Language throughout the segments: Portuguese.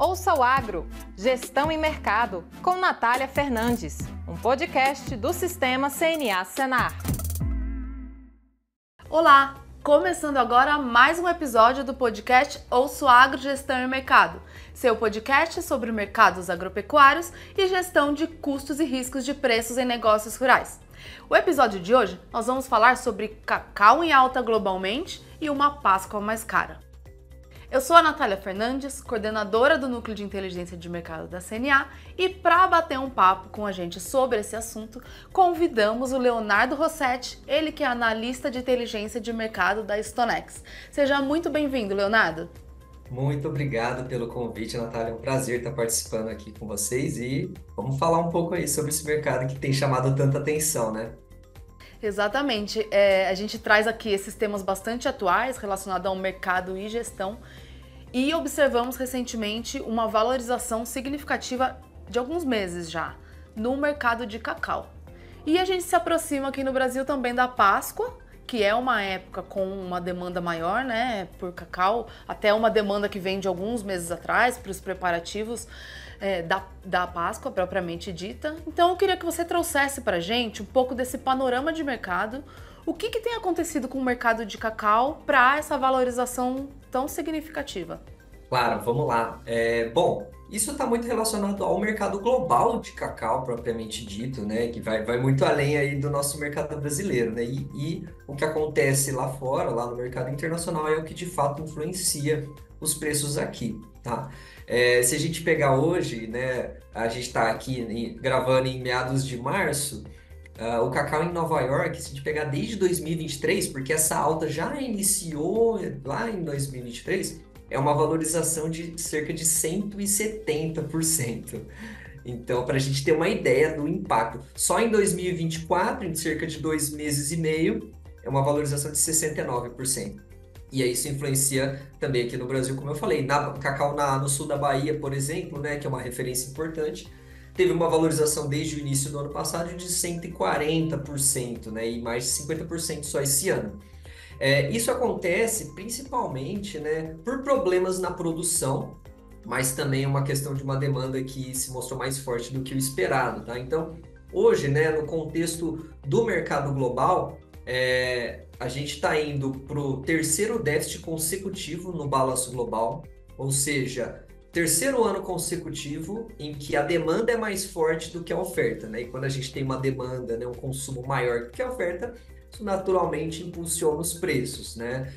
Ouça o Agro, Gestão e Mercado, com Natália Fernandes, um podcast do Sistema CNA Senar. Olá! Começando agora mais um episódio do podcast Ouça o Agro, Gestão e Mercado, seu podcast sobre mercados agropecuários e gestão de custos e riscos de preços em negócios rurais. O episódio de hoje nós vamos falar sobre cacau em alta globalmente e uma Páscoa mais cara. Eu sou a Natália Fernandes, coordenadora do Núcleo de Inteligência de Mercado da CNA, e para bater um papo com a gente sobre esse assunto, convidamos o Leonardo Rossetti, ele que é analista de inteligência de mercado da Stonex. Seja muito bem-vindo, Leonardo. Muito obrigado pelo convite, Natália. É um prazer estar participando aqui com vocês e vamos falar um pouco aí sobre esse mercado que tem chamado tanta atenção, né? Exatamente. A gente traz aqui esses temas bastante atuais relacionados ao mercado e gestão e observamos recentemente uma valorização significativa de alguns meses já no mercado de cacau. E a gente se aproxima aqui no Brasil também da Páscoa, que é uma época com uma demanda maior, né, por cacau, até uma demanda que vem de alguns meses atrás para os preparativos da Páscoa propriamente dita. Então eu queria que você trouxesse para a gente um pouco desse panorama de mercado, o que tem acontecido com o mercado de cacau para essa valorização tão significativa? Claro, vamos lá. Bom, isso está muito relacionado ao mercado global de cacau, propriamente dito, né? Que vai muito além aí do nosso mercado brasileiro, né? E o que acontece lá fora, lá no mercado internacional, é o que de fato influencia os preços aqui, tá? Se a gente pegar hoje, né? A gente está aqui gravando em meados de março. O cacau em Nova York, se a gente pegar desde 2023, porque essa alta já iniciou lá em 2023, é uma valorização de cerca de 170%. Então, para a gente ter uma ideia do impacto, só em 2024, em cerca de 2 meses e meio, é uma valorização de 69%. E aí isso influencia também aqui no Brasil, como eu falei, cacau no sul da Bahia, por exemplo, né, que é uma referência importante, teve uma valorização desde o início do ano passado de 140%, né, e mais de 50% só esse ano. Isso acontece principalmente, né, por problemas na produção, mas também é uma questão de uma demanda que se mostrou mais forte do que o esperado, tá? Então, hoje, né, no contexto do mercado global, a gente está indo para o terceiro déficit consecutivo no balanço global, ou seja, terceiro ano consecutivo em que a demanda é mais forte do que a oferta, né? E quando a gente tem uma demanda, né, um consumo maior do que a oferta, isso naturalmente impulsiona os preços, né?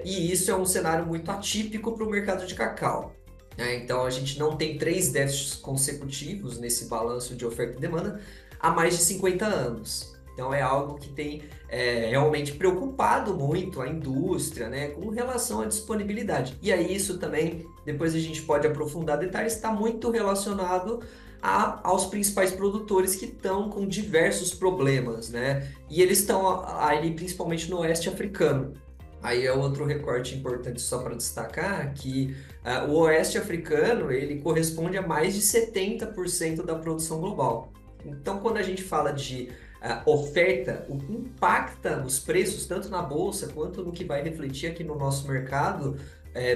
E isso é um cenário muito atípico para o mercado de cacau, né? Então a gente não tem 3 déficits consecutivos nesse balanço de oferta e demanda há mais de 50 anos. Então é algo que tem realmente preocupado muito a indústria, né, com relação à disponibilidade. E aí isso também, depois a gente pode aprofundar detalhes, está muito relacionado aos principais produtores que estão com diversos problemas, né? E eles estão ali principalmente no oeste africano. Aí é outro recorte importante só para destacar que o oeste africano ele corresponde a mais de 70% da produção global. Então quando a gente fala de oferta, o que impacta nos preços, tanto na bolsa quanto no que vai refletir aqui no nosso mercado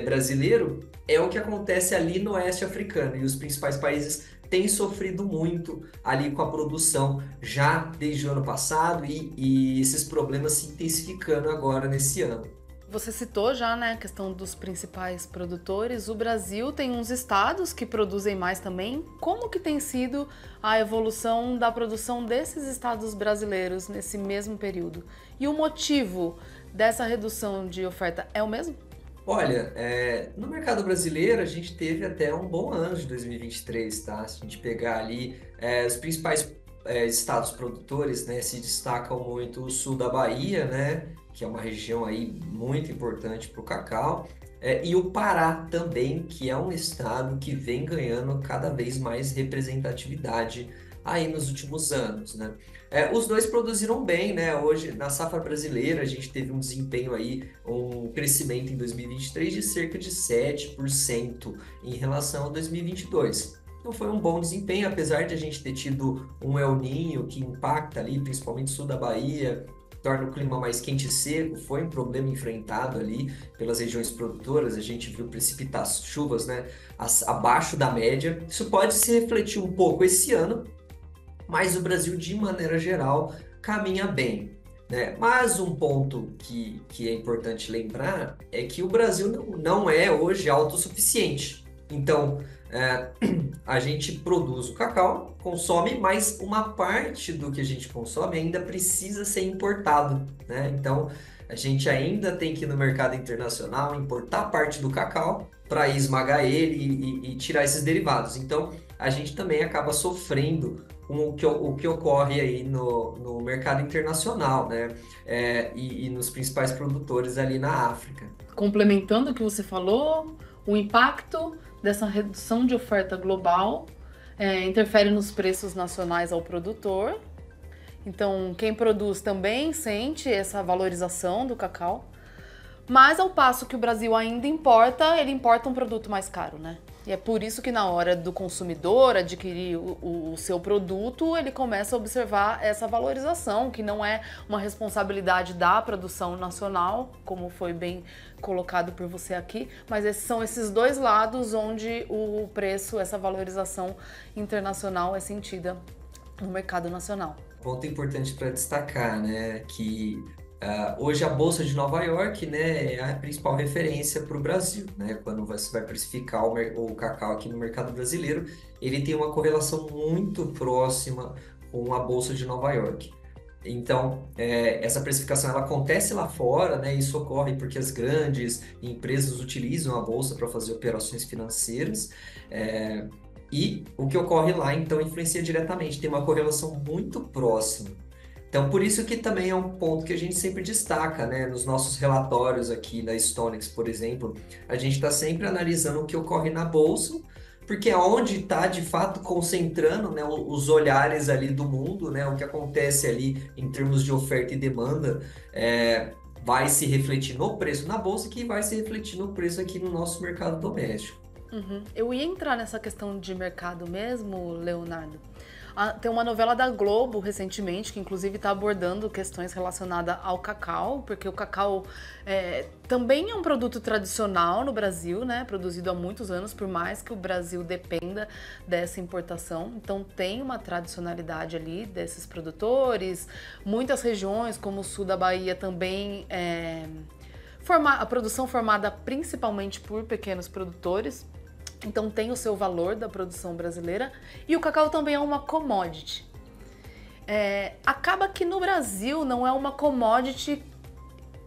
brasileiro, é o que acontece ali no oeste africano. E os principais países têm sofrido muito ali com a produção já desde o ano passado e esses problemas se intensificando agora nesse ano. Você citou já, né, a questão dos principais produtores. O Brasil tem uns estados que produzem mais também. Como que tem sido a evolução da produção desses estados brasileiros nesse mesmo período? E o motivo dessa redução de oferta é o mesmo? Olha, no mercado brasileiro a gente teve até um bom ano de 2023, tá? Se a gente pegar ali os principais estados produtores, né, se destacam muito o sul da Bahia, né, que é uma região aí muito importante para o cacau, e o Pará também, que é um estado que vem ganhando cada vez mais representatividade aí nos últimos anos, né? Os dois produziram bem, né? Hoje, na safra brasileira, a gente teve um desempenho aí, um crescimento em 2023 de cerca de 7% em relação a 2022. Então foi um bom desempenho, apesar de a gente ter tido um El Niño que impacta ali, principalmente o sul da Bahia, torna o clima mais quente e seco, foi um problema enfrentado ali pelas regiões produtoras, a gente viu chuvas, né, abaixo da média. Isso pode se refletir um pouco esse ano, mas o Brasil, de maneira geral, caminha bem, né? Mas um ponto que é importante lembrar é que o Brasil não é hoje autossuficiente. Então, a gente produz o cacau, consome, mas uma parte do que a gente consome ainda precisa ser importado, né? Então, a gente ainda tem que ir no mercado internacional importar parte do cacau para esmagar ele e tirar esses derivados. Então, a gente também acaba sofrendo com o que ocorre aí no mercado internacional, né? E nos principais produtores ali na África. Complementando o que você falou, o impacto dessa redução de oferta global interfere nos preços nacionais ao produtor. Então, quem produz também sente essa valorização do cacau. Mas ao passo que o Brasil ainda importa, ele importa um produto mais caro, né? E é por isso que na hora do consumidor adquirir o seu produto, ele começa a observar essa valorização, que não é uma responsabilidade da produção nacional, como foi bem colocado por você aqui, mas são esses dois lados onde o preço, essa valorização internacional é sentida no mercado nacional. Ponto importante para destacar, né, que hoje a Bolsa de Nova York, né, é a principal referência para o Brasil, né? Quando você vai precificar o cacau aqui no mercado brasileiro, ele tem uma correlação muito próxima com a Bolsa de Nova York. Então, essa precificação ela acontece lá fora, né? Isso ocorre porque as grandes empresas utilizam a Bolsa para fazer operações financeiras. E o que ocorre lá, então, influencia diretamente, tem uma correlação muito próxima. Então, por isso que também é um ponto que a gente sempre destaca, né? Nos nossos relatórios aqui da StoneX, por exemplo, a gente está sempre analisando o que ocorre na Bolsa, porque é onde está, de fato, concentrando, né, os olhares ali do mundo, né? O que acontece ali em termos de oferta e demanda vai se refletir no preço na Bolsa, que vai se refletir no preço aqui no nosso mercado doméstico. Uhum. Eu ia entrar nessa questão de mercado mesmo, Leonardo. Tem uma novela da Globo recentemente, que inclusive está abordando questões relacionadas ao cacau, porque o cacau também é um produto tradicional no Brasil, né? Produzido há muitos anos, por mais que o Brasil dependa dessa importação. Então tem uma tradicionalidade ali desses produtores. Muitas regiões, como o sul da Bahia, também a produção formada principalmente por pequenos produtores. Então tem o seu valor da produção brasileira e o cacau também é uma commodity. Acaba que no Brasil não é uma commodity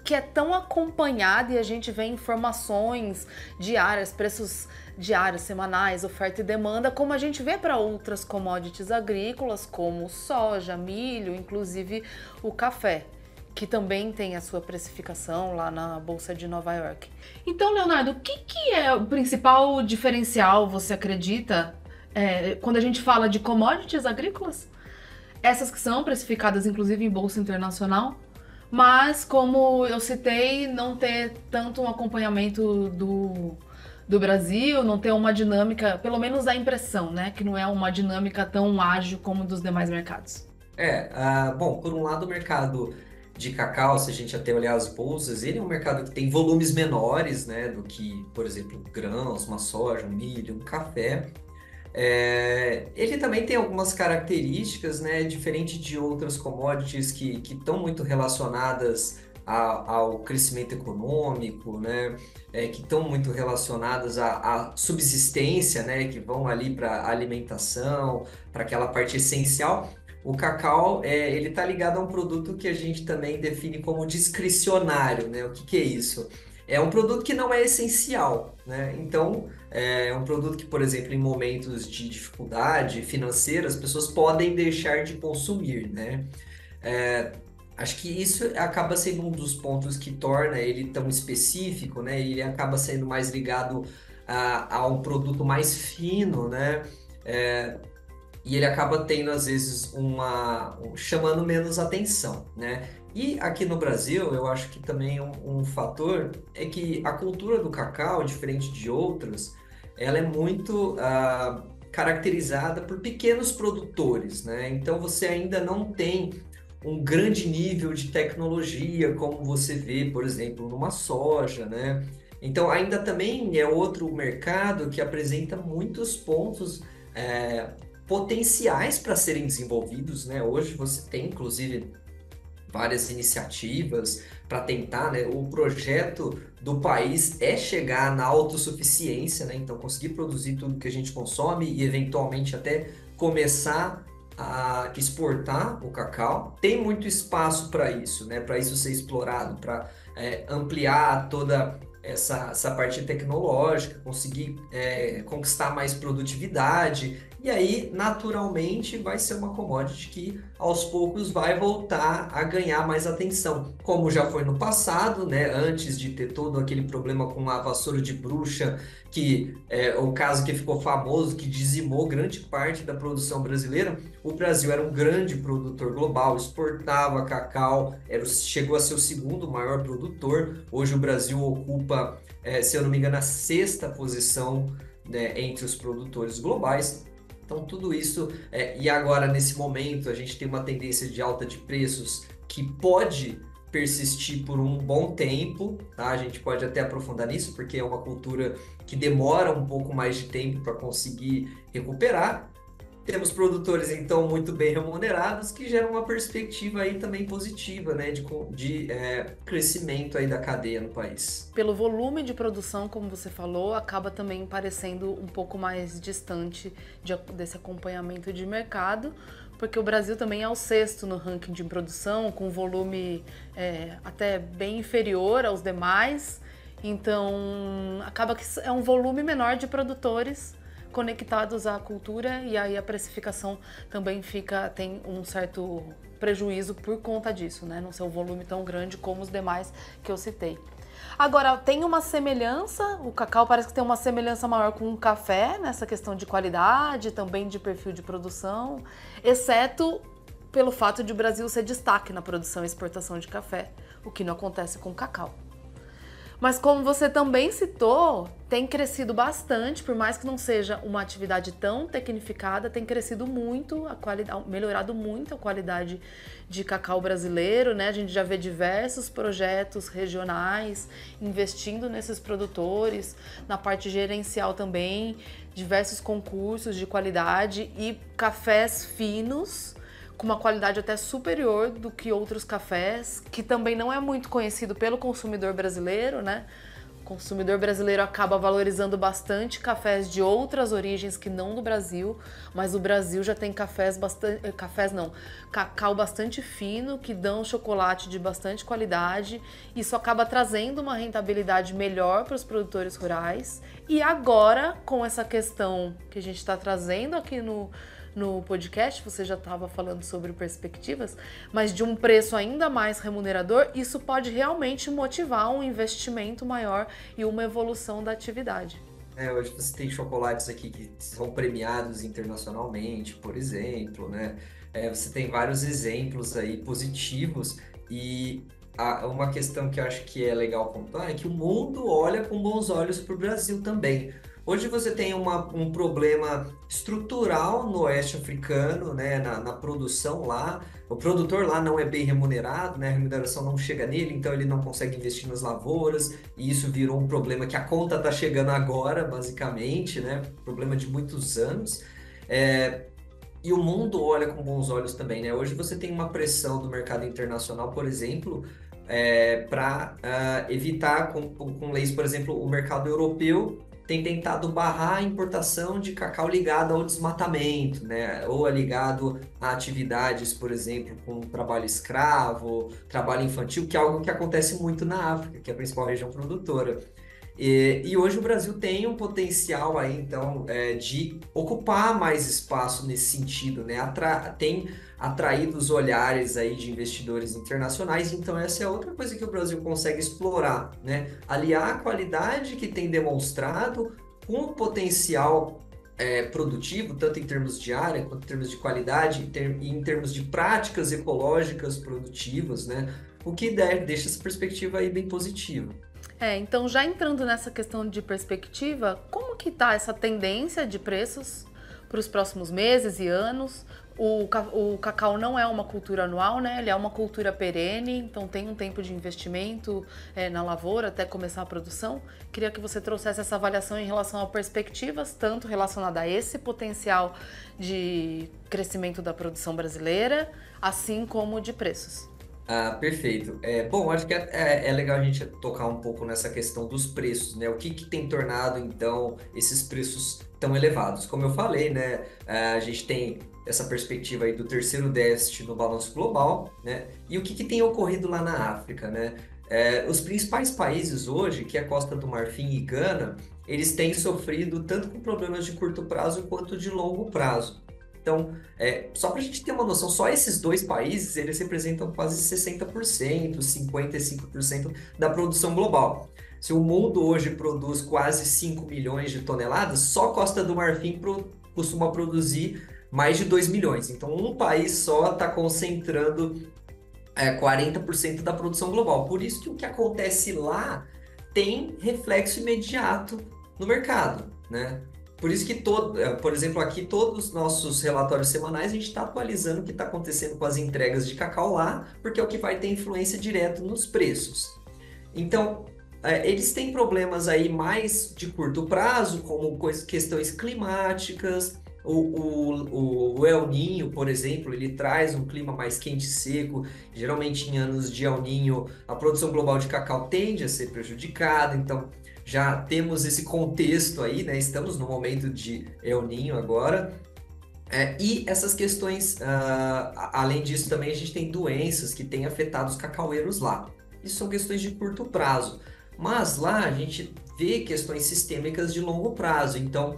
que é tão acompanhada e a gente vê informações diárias, preços diários, semanais, oferta e demanda, como a gente vê para outras commodities agrícolas, como soja, milho, inclusive o café, que também tem a sua precificação lá na Bolsa de Nova York. Então, Leonardo, o que é o principal diferencial, você acredita, quando a gente fala de commodities agrícolas? Essas que são precificadas, inclusive, em Bolsa Internacional, mas, como eu citei, não ter tanto um acompanhamento do Brasil, não ter uma dinâmica, pelo menos dá a impressão, né, que não é uma dinâmica tão ágil como dos demais mercados. Bom, por um lado, o mercado de cacau, se a gente até olhar as bolsas, ele é um mercado que tem volumes menores, né, do que, por exemplo, grãos, uma soja, um milho, um café. Ele também tem algumas características, né, diferente de outras commodities que estão muito relacionadas ao crescimento econômico, né, que estão muito relacionadas à subsistência, né, que vão ali para alimentação, para aquela parte essencial. O cacau, ele está ligado a um produto que a gente também define como discricionário, né? O que é isso? É um produto que não é essencial, né? Então, é um produto que, por exemplo, em momentos de dificuldade financeira, as pessoas podem deixar de consumir, né? Acho que isso acaba sendo um dos pontos que torna ele tão específico, né? Ele acaba sendo mais ligado a um produto mais fino, né? E ele acaba tendo, às vezes, chamando menos atenção, né? E aqui no Brasil, eu acho que também um fator é que a cultura do cacau, diferente de outras, ela é muito caracterizada por pequenos produtores, né? Então, você ainda não tem um grande nível de tecnologia, como você vê, por exemplo, numa soja, né? Então, ainda também é outro mercado que apresenta muitos pontos é, potenciais para serem desenvolvidos, né? Hoje você tem, inclusive, várias iniciativas para tentar, né? O projeto do país é chegar na autossuficiência, né? Então, conseguir produzir tudo que a gente consome e, eventualmente, até começar a exportar o cacau. Tem muito espaço para isso, né? Para isso ser explorado, para ampliar toda essa parte tecnológica, conseguir conquistar mais produtividade. E aí, naturalmente, vai ser uma commodity que aos poucos vai voltar a ganhar mais atenção, como já foi no passado, né? Antes de ter todo aquele problema com a vassoura de bruxa, que é o caso que ficou famoso, que dizimou grande parte da produção brasileira. O Brasil era um grande produtor global, exportava cacau, chegou a ser o segundo maior produtor. Hoje o Brasil ocupa, se eu não me engano, a sexta posição, né, entre os produtores globais. Então, tudo isso, e agora nesse momento a gente tem uma tendência de alta de preços que pode persistir por um bom tempo, tá? A gente pode até aprofundar nisso, porque é uma cultura que demora um pouco mais de tempo para conseguir recuperar. Temos produtores, então, muito bem remunerados, que geram uma perspectiva aí também positiva, né, de crescimento aí da cadeia no país. Pelo volume de produção, como você falou, acaba também parecendo um pouco mais distante desse acompanhamento de mercado, porque o Brasil também é o sexto no ranking de produção, com volume até bem inferior aos demais. Então, acaba que é um volume menor de produtores conectados à cultura, e aí a precificação também tem um certo prejuízo por conta disso, né? Não ser um volume tão grande como os demais que eu citei. Agora, tem uma semelhança, o cacau parece que tem uma semelhança maior com o café, nessa questão de qualidade, também de perfil de produção, exceto pelo fato de o Brasil ser destaque na produção e exportação de café, o que não acontece com o cacau. Mas como você também citou, tem crescido bastante, por mais que não seja uma atividade tão tecnificada, tem crescido muito, melhorado muito a qualidade de cacau brasileiro, né? A gente já vê diversos projetos regionais investindo nesses produtores, na parte gerencial também, diversos concursos de qualidade e cafés finos, com uma qualidade até superior do que outros cafés, que também não é muito conhecido pelo consumidor brasileiro, né? O consumidor brasileiro acaba valorizando bastante cafés de outras origens que não do Brasil, mas o Brasil já tem cacau bastante fino, que dão chocolate de bastante qualidade. Isso acaba trazendo uma rentabilidade melhor para os produtores rurais. E agora, com essa questão que a gente está trazendo aqui no podcast, você já estava falando sobre perspectivas, mas de um preço ainda mais remunerador, isso pode realmente motivar um investimento maior e uma evolução da atividade. Hoje você tem chocolates aqui que são premiados internacionalmente, por exemplo, né? Você tem vários exemplos aí positivos, e uma questão que eu acho que é legal pontuar é que o mundo olha com bons olhos para o Brasil também. Hoje você tem um problema estrutural no oeste africano, né, na produção lá. O produtor lá não é bem remunerado, né, a remuneração não chega nele, então ele não consegue investir nas lavouras, e isso virou um problema que a conta está chegando agora, basicamente, né, problema de muitos anos. E o mundo olha com bons olhos também, né? Hoje você tem uma pressão do mercado internacional, por exemplo, para evitar com leis, por exemplo, o mercado europeu tem tentado barrar a importação de cacau ligado ao desmatamento, né? Ou ligado a atividades, por exemplo, com trabalho escravo, trabalho infantil, que é algo que acontece muito na África, que é a principal região produtora. E hoje o Brasil tem um potencial aí, então, de ocupar mais espaço nesse sentido, né? Tem atraído os olhares aí de investidores internacionais, então essa é outra coisa que o Brasil consegue explorar, né? Aliar a qualidade que tem demonstrado com o potencial produtivo, tanto em termos de área, quanto em termos de qualidade, e em termos de práticas ecológicas produtivas, né? O que deixa essa perspectiva aí bem positiva. Então, já entrando nessa questão de perspectiva, como que tá essa tendência de preços para os próximos meses e anos. O cacau não é uma cultura anual, né? Ele é uma cultura perene, então tem um tempo de investimento na lavoura até começar a produção. Queria que você trouxesse essa avaliação em relação a perspectivas, tanto relacionada a esse potencial de crescimento da produção brasileira, assim como de preços. Perfeito. Bom, acho que é legal a gente tocar um pouco nessa questão dos preços, né? O que tem tornado, então, esses preços tão elevados? Como eu falei, né? A gente tem essa perspectiva aí do terceiro déficit no balanço global, né? E o que tem ocorrido lá na África, né? Os principais países hoje, que é a Costa do Marfim e Gana, eles têm sofrido tanto com problemas de curto prazo quanto de longo prazo. Então, só para a gente ter uma noção, só esses dois países, eles representam quase 60%, 55% da produção global. Se o mundo hoje produz quase 5 milhões de toneladas, só Costa do Marfim costuma produzir mais de 2 milhões. Então, um país só está concentrando 40% da produção global. Por isso que o que acontece lá tem reflexo imediato no mercado, né? Por isso que, por exemplo, aqui todos os nossos relatórios semanais a gente está atualizando o que está acontecendo com as entregas de cacau lá, porque é o que vai ter influência direta nos preços. Então, eles têm problemas aí mais de curto prazo, como questões climáticas. O El Niño, por exemplo, ele traz um clima mais quente e seco. Geralmente, em anos de El Niño, a produção global de cacau tende a ser prejudicada. Então, já temos esse contexto aí, né? Estamos no momento de El Niño agora. E essas questões, além disso, também a gente tem doenças que têm afetado os cacaueiros lá. Isso são questões de curto prazo. Mas lá a gente vê questões sistêmicas de longo prazo. Então,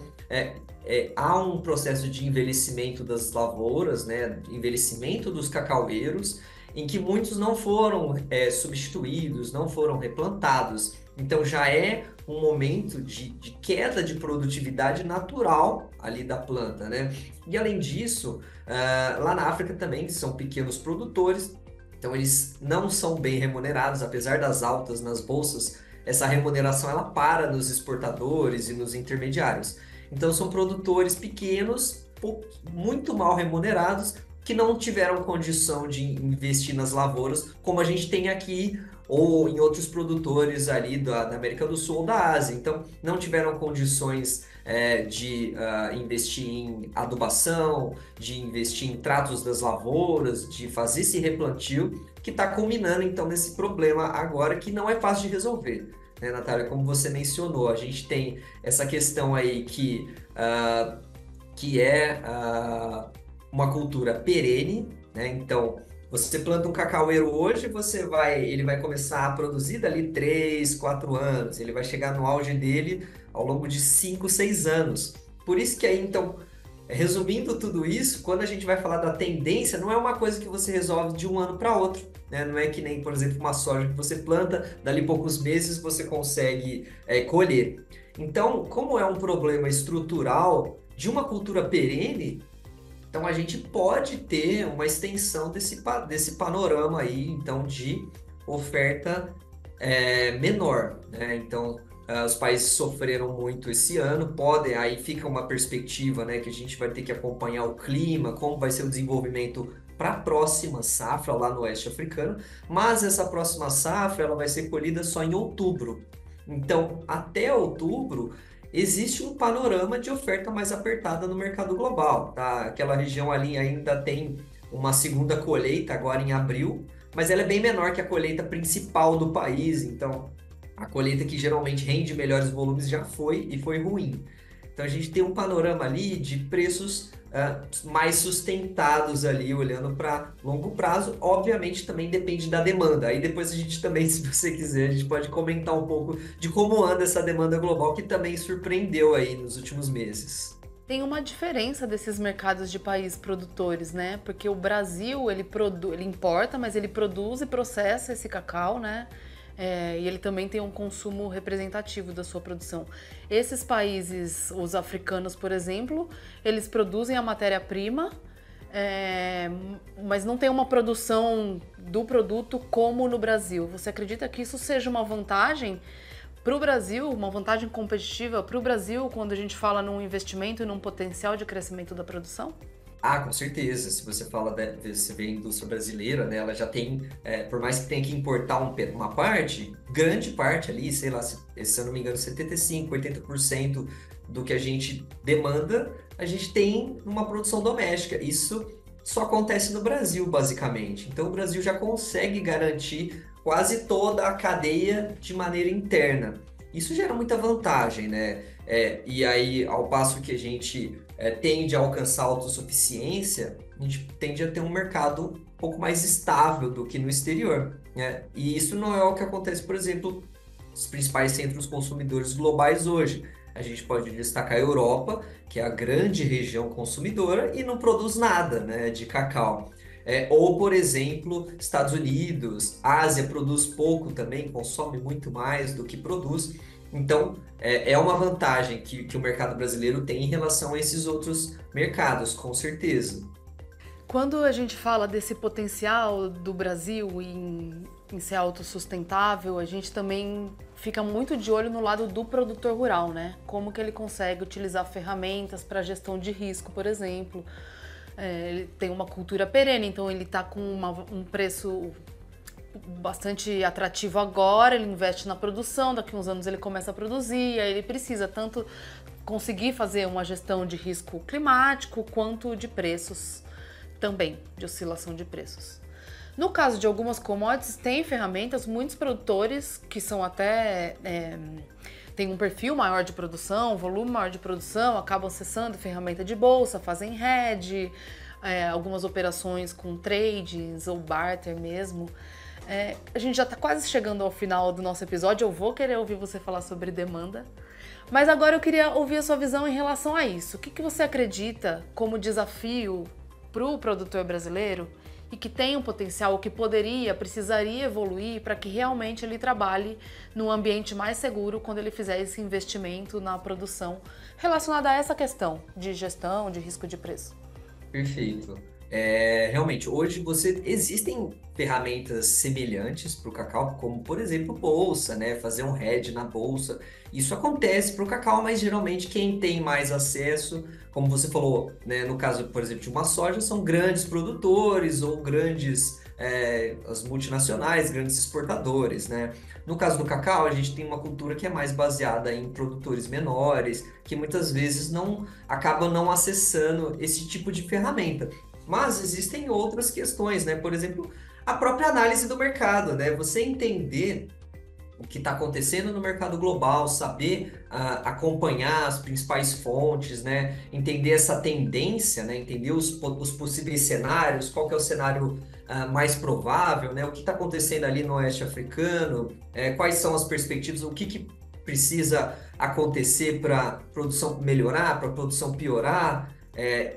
há um processo de envelhecimento das lavouras, né? Envelhecimento dos cacaueiros, em que muitos não foram substituídos, não foram replantados. Então já é um momento de queda de produtividade natural ali da planta, né? E além disso, lá na África também são pequenos produtores, então eles não são bem remunerados, apesar das altas nas bolsas, essa remuneração ela para nos exportadores e nos intermediários. Então são produtores pequenos, muito mal remunerados, que não tiveram condição de investir nas lavouras, como a gente tem aqui ou em outros produtores ali da América do Sul ou da Ásia. Então, não tiveram condições de investir em adubação, de investir em tratos das lavouras, de fazer esse replantio, que está culminando, então, nesse problema agora, que não é fácil de resolver. Né, Natália? Como você mencionou, a gente tem essa questão aí que é uma cultura perene, né? Então, você planta um cacaueiro hoje, ele vai começar a produzir dali 3, 4 anos, ele vai chegar no auge dele ao longo de 5, 6 anos. Por isso que aí, então, resumindo tudo isso, quando a gente vai falar da tendência, não é uma coisa que você resolve de um ano para outro, né? Não é que nem, por exemplo, uma soja que você planta, dali poucos meses você consegue colher. Então, como é um problema estrutural de uma cultura perene, então a gente pode ter uma extensão desse panorama aí, então, de oferta menor, né? Então, os países sofreram muito esse ano, aí fica uma perspectiva, né, que a gente vai ter que acompanhar o clima, como vai ser o desenvolvimento para a próxima safra lá no oeste africano, mas essa próxima safra ela vai ser colhida só em outubro. Então, até outubro, existe um panorama de oferta mais apertada no mercado global, tá? Aquela região ali ainda tem uma segunda colheita agora em abril, mas ela é bem menor que a colheita principal do país, então a colheita que geralmente rende melhores volumes já foi e foi ruim. Então a gente tem um panorama ali de preços mais sustentados ali, olhando para longo prazo. Obviamente também depende da demanda. Aí depois a gente também, se você quiser, a gente pode comentar um pouco de como anda essa demanda global, que também surpreendeu aí nos últimos meses. Tem uma diferença desses mercados de países produtores, né? Porque o Brasil, ele importa, mas ele produz e processa esse cacau, né? E ele também tem um consumo representativo da sua produção. Esses países, os africanos, por exemplo, eles produzem a matéria-prima, mas não tem uma produção do produto como no Brasil. Você acredita que isso seja uma vantagem para o Brasil, uma vantagem competitiva para o Brasil quando a gente fala num investimento e num potencial de crescimento da produção? Ah, com certeza. Se você fala você vê a indústria brasileira, né, ela já tem, por mais que tenha que importar uma parte, grande parte ali, sei lá, se eu não me engano, 75, 80% do que a gente demanda, a gente tem numa produção doméstica. Isso só acontece no Brasil, basicamente. Então, o Brasil já consegue garantir quase toda a cadeia de maneira interna. Isso gera muita vantagem, né? E aí, ao passo que a gente tende a alcançar a autossuficiência, a gente tende a ter um mercado um pouco mais estável do que no exterior, né? E isso não é o que acontece, por exemplo, nos principais centros consumidores globais hoje. A gente pode destacar a Europa, que é a grande região consumidora e não produz nada, né, de cacau. Ou, por exemplo, Estados Unidos, Ásia produz pouco também, consome muito mais do que produz. Então, é uma vantagem que o mercado brasileiro tem em relação a esses outros mercados, com certeza. Quando a gente fala desse potencial do Brasil em ser autossustentável, a gente também fica muito de olho no lado do produtor rural, né? Como que ele consegue utilizar ferramentas para gestão de risco, por exemplo. Ele tem uma cultura perene, então ele está com um preço bastante atrativo agora, ele investe na produção, daqui a uns anos ele começa a produzir, aí ele precisa tanto conseguir fazer uma gestão de risco climático quanto de preços também, de oscilação de preços. No caso de algumas commodities, tem ferramentas, muitos produtores que são até têm um perfil maior de produção, volume maior de produção, acabam acessando ferramenta de bolsa, fazem hedge, algumas operações com trades ou barter mesmo. A gente já está quase chegando ao final do nosso episódio, eu vou querer ouvir você falar sobre demanda, mas agora eu queria ouvir a sua visão em relação a isso. O que você acredita como desafio para o produtor brasileiro e que tem um potencial, ou que precisaria evoluir para que realmente ele trabalhe num ambiente mais seguro quando ele fizer esse investimento na produção relacionada a essa questão de gestão, de risco de preço? Perfeito. Realmente, hoje existem ferramentas semelhantes para o cacau, como por exemplo bolsa, né? Fazer um hedge na bolsa. Isso acontece para o cacau, mas geralmente quem tem mais acesso, como você falou, né? No caso, por exemplo, de uma soja, são grandes produtores ou grandes, as multinacionais, grandes exportadores, né? No caso do cacau, a gente tem uma cultura que é mais baseada em produtores menores, que muitas vezes acabam não acessando esse tipo de ferramenta. Mas existem outras questões, né? Por exemplo, a própria análise do mercado, né? Você entender o que está acontecendo no mercado global, saber acompanhar as principais fontes, né? Entender essa tendência, né? Entender os possíveis cenários, qual que é o cenário mais provável, né? O que está acontecendo ali no oeste africano, quais são as perspectivas, o que precisa acontecer para a produção melhorar, para a produção piorar.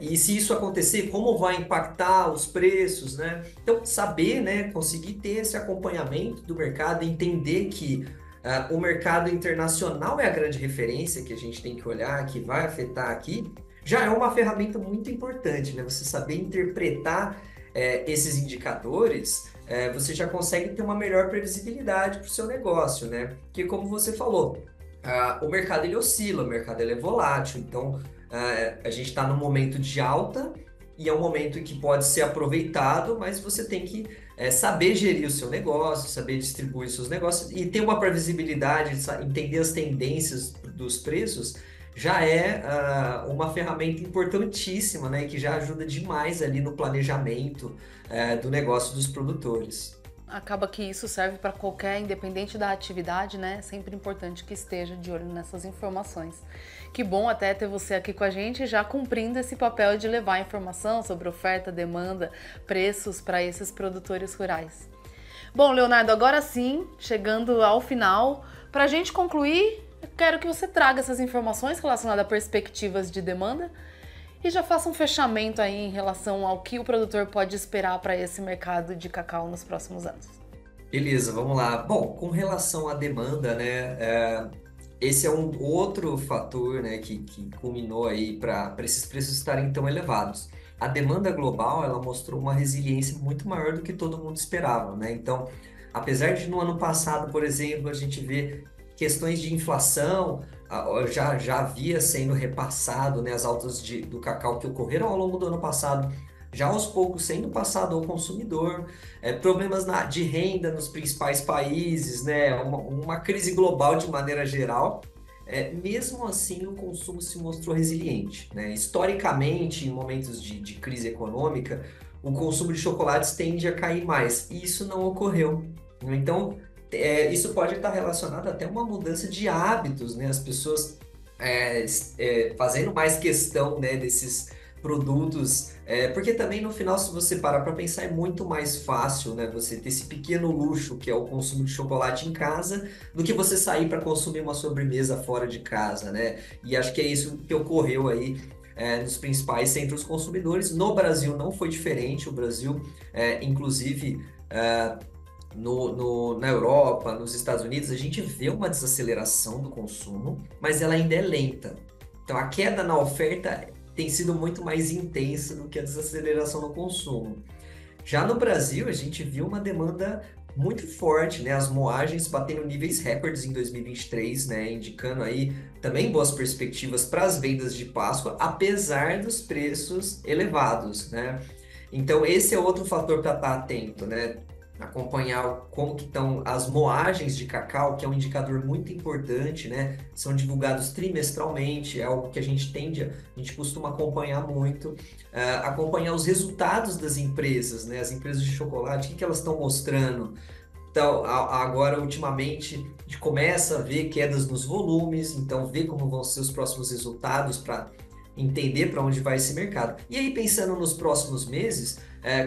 E se isso acontecer, como vai impactar os preços, né? Então, saber, né, conseguir ter esse acompanhamento do mercado, entender que o mercado internacional é a grande referência que a gente tem que olhar, que vai afetar aqui, já é uma ferramenta muito importante, né? Você saber interpretar esses indicadores, você já consegue ter uma melhor previsibilidade para o seu negócio, né? Porque, como você falou, o mercado ele oscila, o mercado ele é volátil, então a gente está num momento de alta e é um momento que pode ser aproveitado, mas você tem que saber gerir o seu negócio, saber distribuir seus negócios e ter uma previsibilidade, entender as tendências dos preços, já é uma ferramenta importantíssima, né, que já ajuda demais ali no planejamento do negócio dos produtores. Acaba que isso serve para qualquer, independente da atividade, né? É sempre importante que esteja de olho nessas informações. Que bom até ter você aqui com a gente, já cumprindo esse papel de levar informação sobre oferta, demanda, preços para esses produtores rurais. Bom, Leonardo, agora sim, chegando ao final, para a gente concluir, eu quero que você traga essas informações relacionadas a perspectivas de demanda e já faça um fechamento aí em relação ao que o produtor pode esperar para esse mercado de cacau nos próximos anos. Beleza, vamos lá. Bom, com relação à demanda, né, esse é um outro fator, né, que culminou aí para esses preços estarem tão elevados. A demanda global, ela mostrou uma resiliência muito maior do que todo mundo esperava, né? Então, apesar de no ano passado, por exemplo, a gente ver questões de inflação, já havia sendo repassado, né, as altas do cacau que ocorreram ao longo do ano passado, já aos poucos sendo passado ao consumidor, problemas de renda nos principais países, né, uma crise global de maneira geral. Mesmo assim, o consumo se mostrou resiliente, né? Historicamente, em momentos de crise econômica, o consumo de chocolates tende a cair mais, e isso não ocorreu. Então, isso pode estar relacionado até a uma mudança de hábitos, né? As pessoas fazendo mais questão, né, desses produtos, porque também no final, se você parar para pensar, é muito mais fácil, né, você ter esse pequeno luxo que é o consumo de chocolate em casa, do que você sair para consumir uma sobremesa fora de casa, né? E acho que é isso que ocorreu aí nos principais centros consumidores. No Brasil não foi diferente. O Brasil, inclusive, na Europa, nos Estados Unidos, a gente vê uma desaceleração do consumo, mas ela ainda é lenta. Então, a queda na oferta tem sido muito mais intensa do que a desaceleração no consumo. Já no Brasil, a gente viu uma demanda muito forte, né? As moagens batendo níveis recordes em 2023, né? Indicando aí também boas perspectivas para as vendas de Páscoa, apesar dos preços elevados, né? Então, esse é outro fator para estar atento, né? Acompanhar como que estão as moagens de cacau, que é um indicador muito importante, né? São divulgados trimestralmente, é algo que a gente costuma acompanhar muito. Acompanhar os resultados das empresas, né? As empresas de chocolate, o que elas estão mostrando. Então, agora, ultimamente, a gente começa a ver quedas nos volumes, então ver como vão ser os próximos resultados para entender para onde vai esse mercado. E aí, pensando nos próximos meses,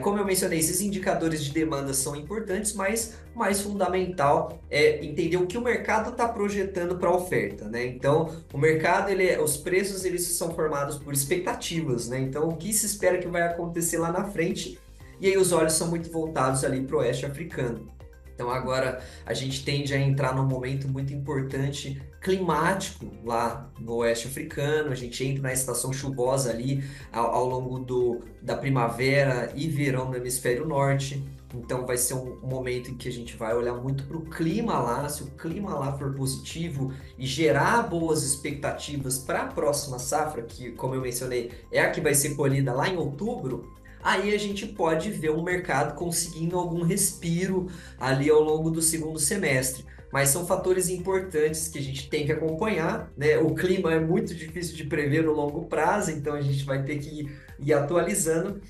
como eu mencionei, esses indicadores de demanda são importantes, mas o mais fundamental é entender o que o mercado está projetando para a oferta, né? Então, o mercado, os preços, eles são formados por expectativas, né? Então, o que se espera que vai acontecer lá na frente, e aí os olhos são muito voltados ali para o oeste africano. Então agora a gente tende a entrar num momento muito importante climático lá no oeste africano, a gente entra na estação chuvosa ali ao longo da primavera e verão no hemisfério norte. Então vai ser um momento em que a gente vai olhar muito para o clima lá, se o clima lá for positivo e gerar boas expectativas para a próxima safra, que como eu mencionei é a que vai ser colhida lá em outubro. Aí a gente pode ver um mercado conseguindo algum respiro ali ao longo do segundo semestre. Mas são fatores importantes que a gente tem que acompanhar, né? O clima é muito difícil de prever no longo prazo, então a gente vai ter que ir atualizando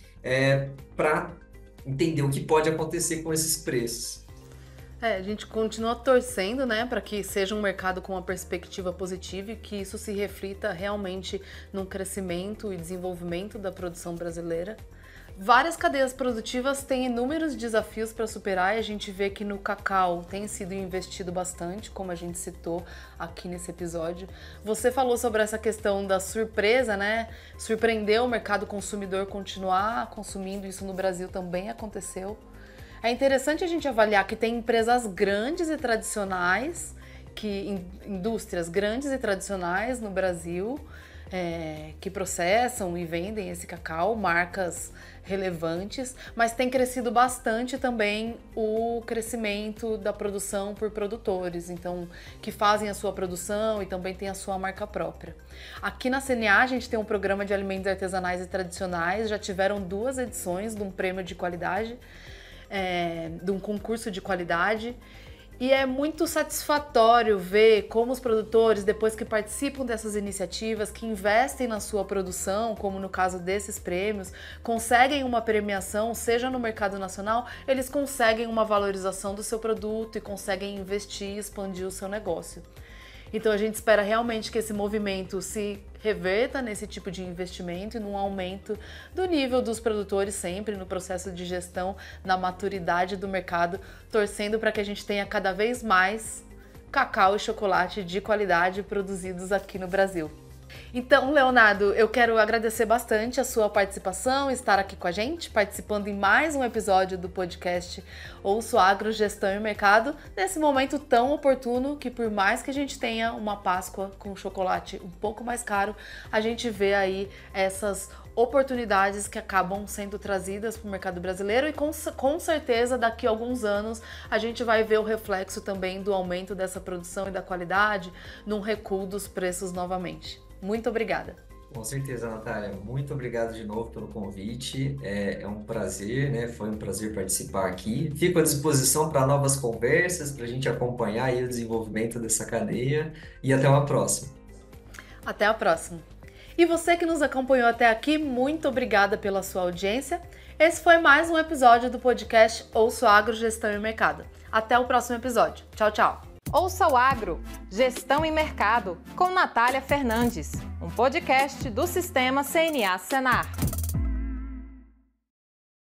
para entender o que pode acontecer com esses preços. A gente continua torcendo, né, para que seja um mercado com uma perspectiva positiva e que isso se reflita realmente no crescimento e desenvolvimento da produção brasileira. Várias cadeias produtivas têm inúmeros desafios para superar e a gente vê que no cacau tem sido investido bastante, como a gente citou aqui nesse episódio. Você falou sobre essa questão da surpresa, né? Surpreender o mercado consumidor continuar consumindo, isso no Brasil também aconteceu. É interessante a gente avaliar que tem empresas grandes e tradicionais, indústrias grandes e tradicionais no Brasil, que processam e vendem esse cacau, marcas relevantes, mas tem crescido bastante também o crescimento da produção por produtores, então que fazem a sua produção e também tem a sua marca própria. Aqui na CNA a gente tem um programa de alimentos artesanais e tradicionais, já tiveram 2 edições de um prêmio de qualidade, de um concurso de qualidade. E é muito satisfatório ver como os produtores, depois que participam dessas iniciativas, que investem na sua produção, como no caso desses prêmios, conseguem uma premiação, seja no mercado nacional, eles conseguem uma valorização do seu produto e conseguem investir e expandir o seu negócio. Então a gente espera realmente que esse movimento se reverta nesse tipo de investimento e num aumento do nível dos produtores sempre no processo de gestão, na maturidade do mercado, torcendo para que a gente tenha cada vez mais cacau e chocolate de qualidade produzidos aqui no Brasil. Então, Leonardo, eu quero agradecer bastante a sua participação, estar aqui com a gente, participando em mais um episódio do podcast Ouço Agro, Gestão e Mercado, nesse momento tão oportuno que, por mais que a gente tenha uma Páscoa com chocolate um pouco mais caro, a gente vê aí essas oportunidades que acabam sendo trazidas para o mercado brasileiro e com certeza daqui a alguns anos a gente vai ver o reflexo também do aumento dessa produção e da qualidade num recuo dos preços novamente. Muito obrigada. Com certeza, Natália. Muito obrigado de novo pelo convite. É um prazer, né? Foi um prazer participar aqui. Fico à disposição para novas conversas, para a gente acompanhar aí o desenvolvimento dessa cadeia e até uma próxima. Até a próxima. E você que nos acompanhou até aqui, muito obrigada pela sua audiência. Esse foi mais um episódio do podcast Ouça o Agro, Gestão e Mercado. Até o próximo episódio. Tchau, tchau. Ouça o Agro, Gestão e Mercado, com Natália Fernandes, um podcast do Sistema CNA Senar.